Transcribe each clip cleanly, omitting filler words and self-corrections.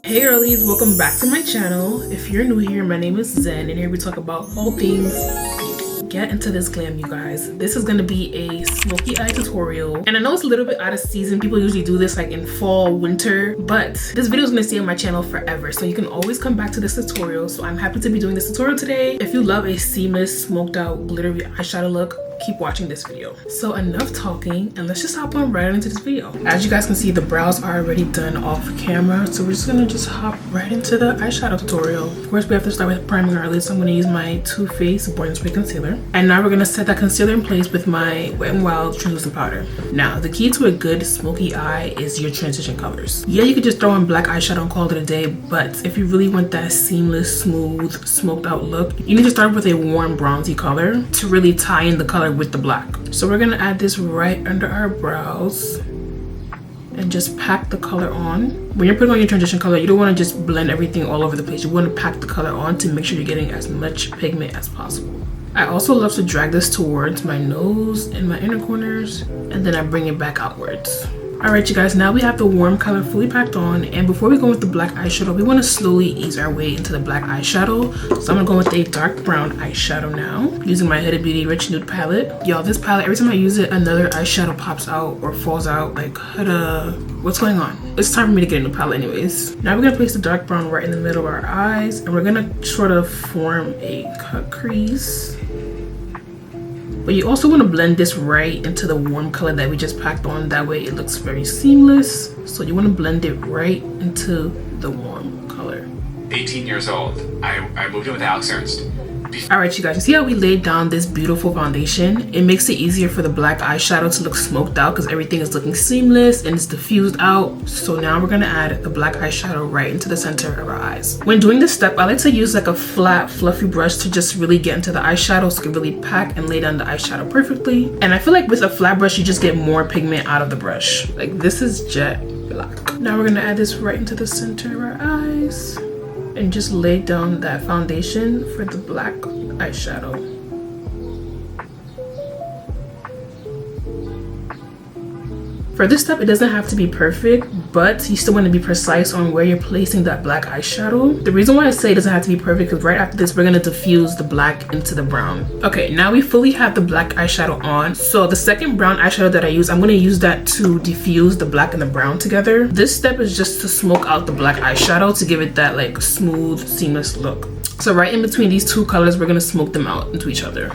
Hey girlies, welcome back to my channel. If you're new here, my name is Zen and here we talk about all things beauty. Get into this glam, you guys. This is gonna be a smoky eye tutorial, and I know it's a little bit out of season. People usually do this like in fall, winter, but this video is gonna stay on my channel forever, so you can always come back to this tutorial. So I'm happy to be doing this tutorial today. If you love a seamless, smoked out, glittery eyeshadow look, keep watching this video. So enough talking and let's just hop on right into this video. As you guys can see, the brows are already done off camera, so we're just gonna just hop right into the eyeshadow tutorial. Of course, we have to start with priming our lids, so I'm gonna use my Too Faced Born This Way concealer, and now we're gonna set that concealer in place with my Wet n Wild translucent powder. Now the key to a good smoky eye is your transition colors. Yeah, you could just throw on black eyeshadow and call it a day, but if you really want that seamless, smooth, smoked out look, you need to start with a warm bronzy color to really tie in the color with the black. So we're gonna add this right under our brows and just pack the color on. When you're putting on your transition color, you don't want to just blend everything all over the place. You want to pack the color on to make sure you're getting as much pigment as possible. I also love to drag this towards my nose and my inner corners, and then I bring it back outwards. Alright you guys, now we have the warm color fully packed on, and before we go with the black eyeshadow, we want to slowly ease our way into the black eyeshadow. So I'm gonna go with a dark brown eyeshadow now, using my Huda Beauty Rich Nude palette. Y'all, this palette, every time I use it, another eyeshadow pops out or falls out. Like, Huda, what's going on? It's time for me to get a new palette anyways. Now we're gonna place the dark brown right in the middle of our eyes, and we're gonna sort of form a cut crease. But you also want to blend this right into the warm color that we just packed on. That way it looks very seamless. So you want to blend it right into the warm color. 18 years old. I moved in with Alex Ernst. Alright you guys, you see how we laid down this beautiful foundation? It makes it easier for the black eyeshadow to look smoked out because everything is looking seamless and it's diffused out. So now we're going to add the black eyeshadow right into the center of our eyes. When doing this step, I like to use like a flat fluffy brush to just really get into the eyeshadow so it can really pack and lay down the eyeshadow perfectly. And I feel like with a flat brush you just get more pigment out of the brush. Like, this is jet black. Now we're going to add this right into the center of our eyes and just lay down that foundation for the black eyeshadow. For this step, it doesn't have to be perfect, but you still want to be precise on where you're placing that black eyeshadow. The reason why I say it doesn't have to be perfect because right after this, we're going to diffuse the black into the brown. Okay, now we fully have the black eyeshadow on. So the second brown eyeshadow that I use, I'm going to use that to diffuse the black and the brown together. This step is just to smoke out the black eyeshadow to give it that like smooth, seamless look. So right in between these two colors, we're going to smoke them out into each other.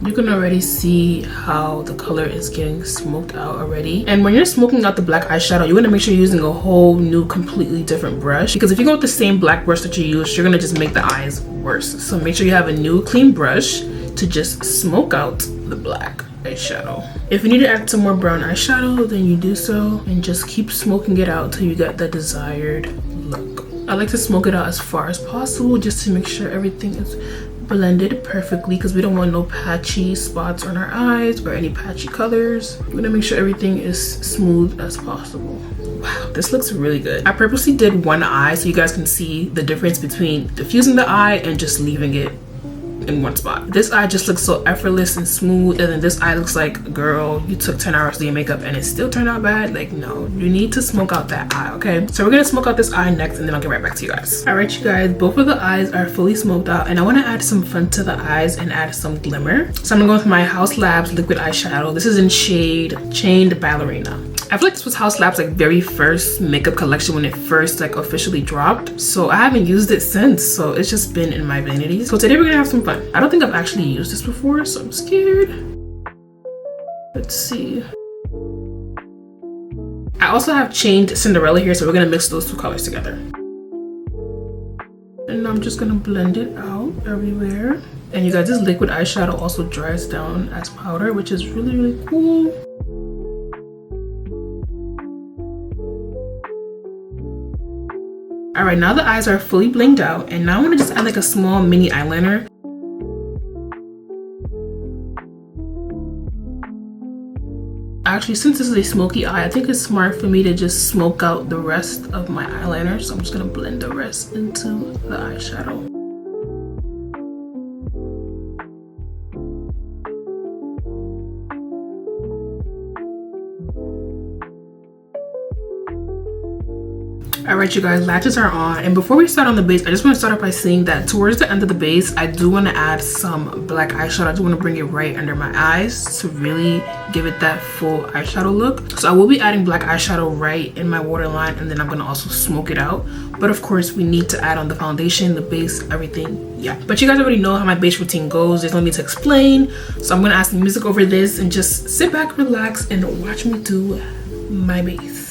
You can already see how the color is getting smoked out already. And when you're smoking out the black eyeshadow, you want to make sure you're using a whole new, completely different brush. Because if you go with the same black brush that you use, you're going to just make the eyes worse. So make sure you have a new, clean brush to just smoke out the black eyeshadow. If you need to add some more brown eyeshadow, then you do so. And just keep smoking it out till you get the desired look. I like to smoke it out as far as possible just to make sure everything is blended perfectly because we don't want no patchy spots on our eyes or any patchy colors. We want to make sure everything is smooth as possible. Wow, this looks really good. I purposely did one eye so you guys can see the difference between diffusing the eye and just leaving it in one spot. This eye just looks so effortless and smooth, and then this eye looks like, girl, you took 10 hours to do your makeup and it still turned out bad. Like, no, you need to smoke out that eye. Okay, so we're gonna smoke out this eye next and then I'll get right back to you guys. All right you guys, both of the eyes are fully smoked out and I want to add some fun to the eyes and add some glimmer. So I'm gonna go with my House Labs liquid eyeshadow. This is in shade Chained Ballerina. I feel like this was House Labs like very first makeup collection when it first like officially dropped. So I haven't used it since, so it's just been in my vanity. So today we're gonna have some fun. I don't think I've actually used this before, so I'm scared. Let's see. I also have Chained Cinderella here, so we're gonna mix those two colors together. And I'm just gonna blend it out everywhere. And you guys, this liquid eyeshadow also dries down as powder, which is really, really cool. Alright, now the eyes are fully blinged out, and now I'm gonna just add like a small mini eyeliner. Actually, since this is a smoky eye, I think it's smart for me to just smoke out the rest of my eyeliner. So I'm just gonna blend the rest into the eyeshadow. Alright you guys, lashes are on, and before we start on the base, I just want to start off by saying that towards the end of the base, I do want to add some black eyeshadow. I just want to bring it right under my eyes to really give it that full eyeshadow look. So I will be adding black eyeshadow right in my waterline, and then I'm going to also smoke it out. But of course, we need to add on the foundation, the base, everything. Yeah, but you guys already know how my base routine goes. There's no need to explain. So I'm going to add some music over this and just sit back, relax, and watch me do my base.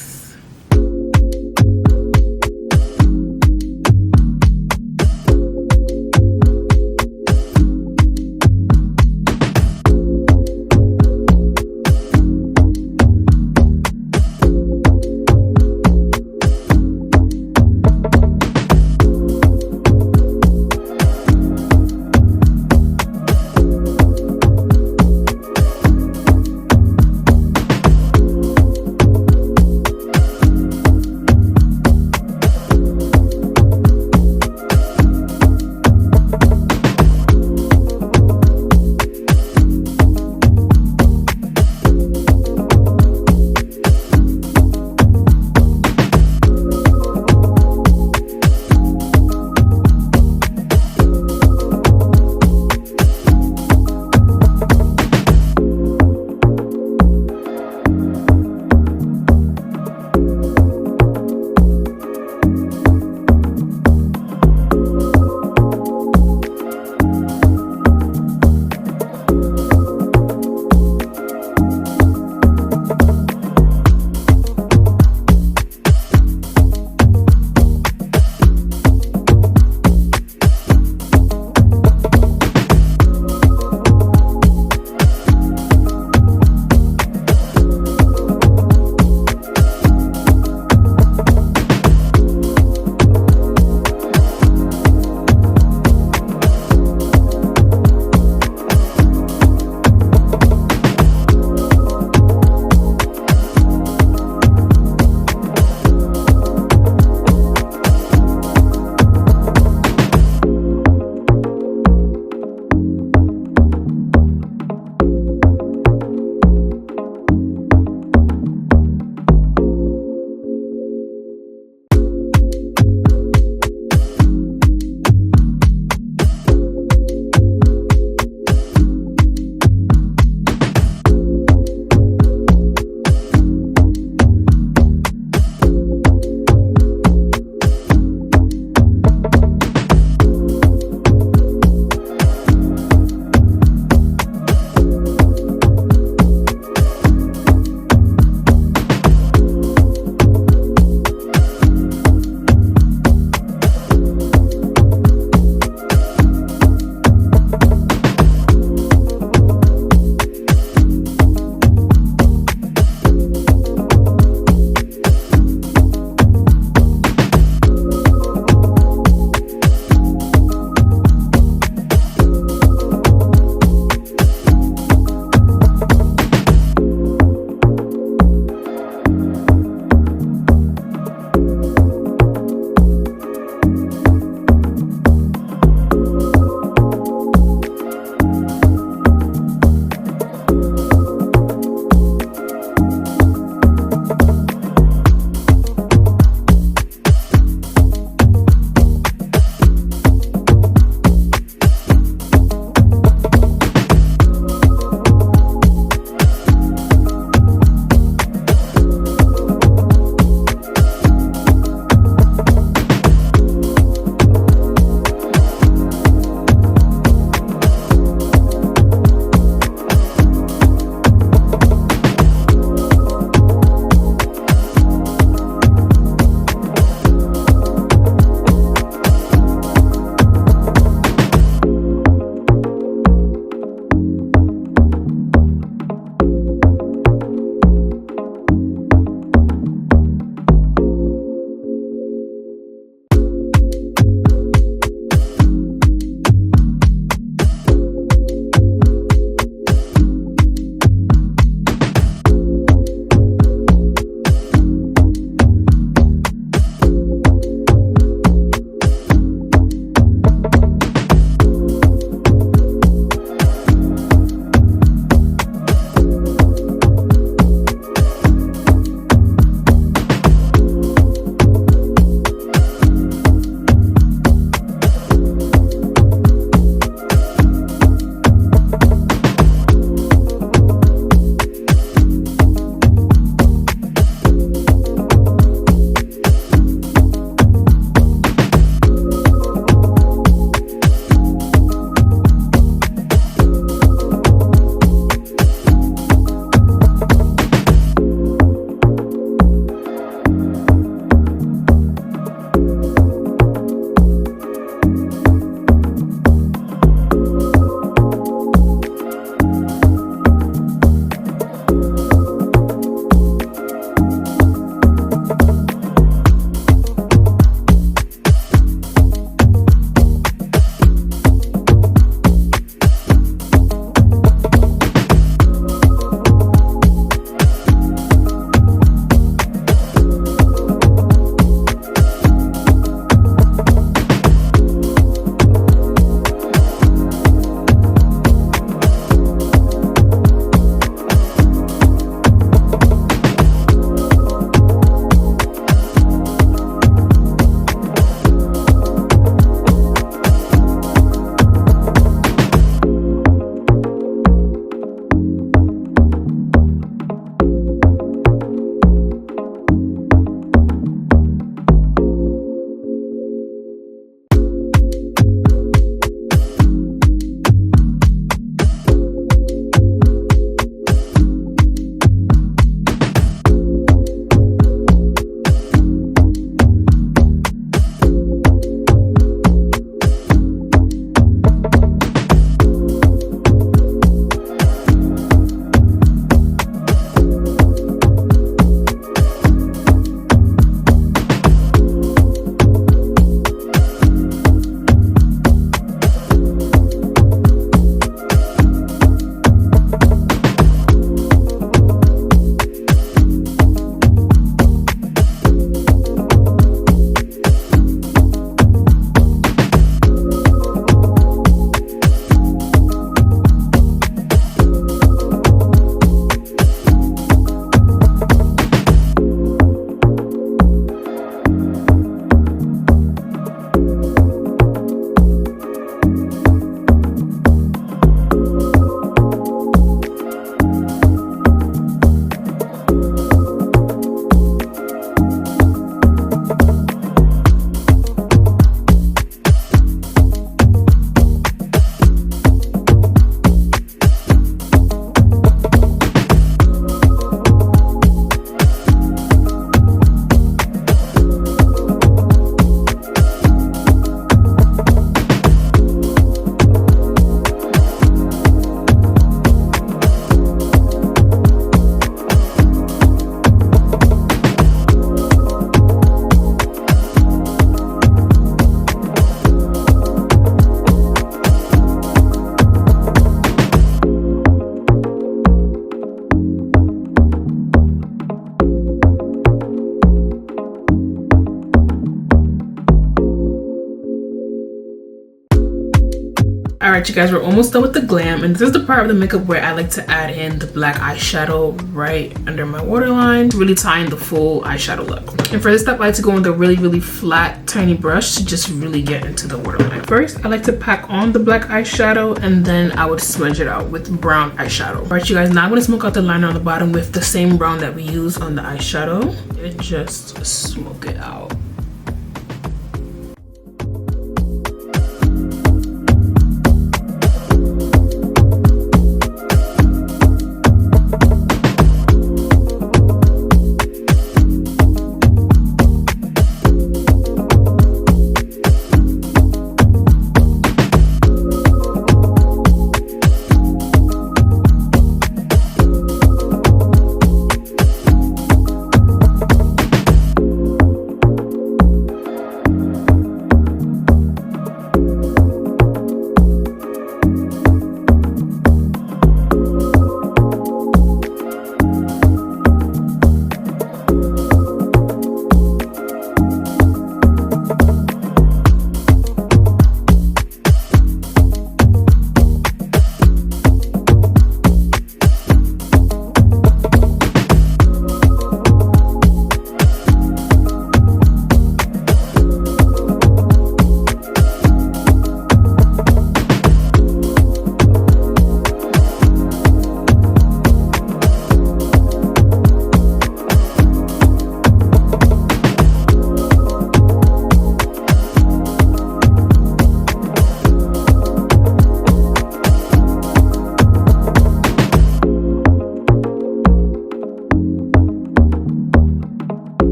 Alright you guys, we're almost done with the glam, and this is the part of the makeup where I like to add in the black eyeshadow right under my waterline to really tie in the full eyeshadow look. And for this step, I like to go with a really flat tiny brush to just really get into the waterline. First, I like to pack on the black eyeshadow and then I would smudge it out with brown eyeshadow. Alright you guys, now I'm going to smoke out the liner on the bottom with the same brown that we use on the eyeshadow and just smoke it out.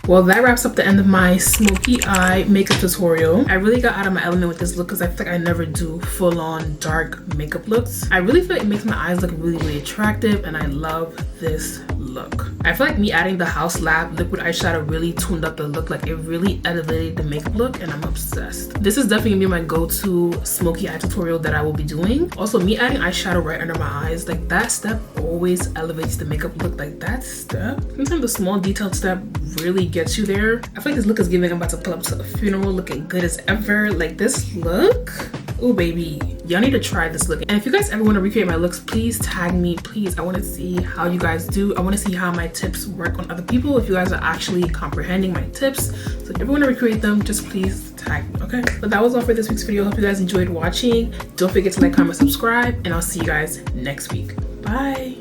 Well, that wraps up the end of my smoky eye makeup tutorial. I really got out of my element with this look because I feel like I never do full-on dark makeup looks. I really feel like it makes my eyes look really attractive, and I love this look. I feel like me adding the House Lab liquid eyeshadow really tuned up the look. Like, it really elevated the makeup look, and I'm obsessed. This is definitely gonna be my go-to smoky eye tutorial that I will be doing. Also, me adding eyeshadow right under my eyes, like that step always elevates the makeup look. Like that step, sometimes the small detailed step really gets you there. I feel like this look is giving I'm about to pull up to a funeral looking good as ever. Like this look, oh baby, y'all need to try this look. And if you guys ever want to recreate my looks, please tag me, please. I want to see how you guys do. I want to see how my tips work on other people, if you guys are actually comprehending my tips. So if you ever want to recreate them, just please tag me, okay? But that was all for this week's video. Hope you guys enjoyed watching. Don't forget to like, comment, subscribe, and I'll see you guys next week. Bye.